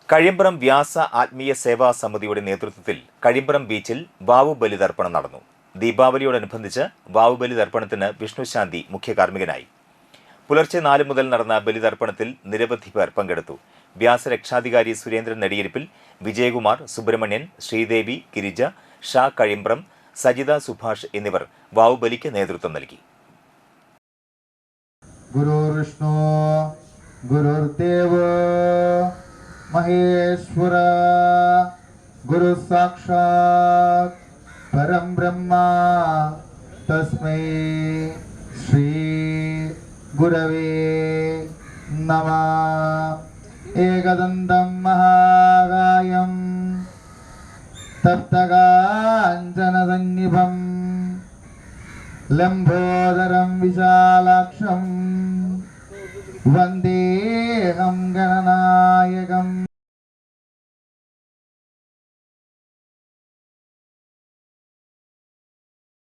കഴിമ്പ്രം വ്യാസ ആത്മീയ സേവാ സമിതിയുടെ നേതൃത്വത്തിൽ കഴിമ്പ്രം ബീച്ചിൽ വാവു ബലിതർപ്പണം നടന്നു. ദീപാവലിയോടനുബന്ധിച്ച് വാവു ബലിതർപ്പണത്തിന് വിഷ്ണുശാന്തി മുഖ്യ കാർമ്മികനായി. പുലർച്ചെ 4 മുതൽ നടന്ന ബലിതർപ്പണത്തിൽ നിരവധി പേർ പങ്കെടുത്തു. വ്യാസരക്ഷാധികാരി സുരേന്ദ്രൻ നെടിയിരിപ്പിൽ, വിജയകുമാർ, സുബ്രഹ്മണ്യൻ, ശ്രീദേവി, ഗിരിജ, ഷാ കഴിമ്പ്രം, സജിത സുഭാഷ് എന്നിവർ വാവുബലിക്ക് നേതൃത്വം നൽകി. ഗുരുർവിഷ്ണു ഗുരുർദേവോ മഹേശ്വര ഗുരു സാക്ഷാത് പരം ബ്രഹ്മ തസ്മൈ ശ്രീ ഗുരവേ നമഃ. ഏകദന്തം മഹാകായം തപ്തകാഞ്ചനസന്നിഭം ലംബോദരം വിശാലാക്ഷം വന്ദേഹം ഗണനായകം.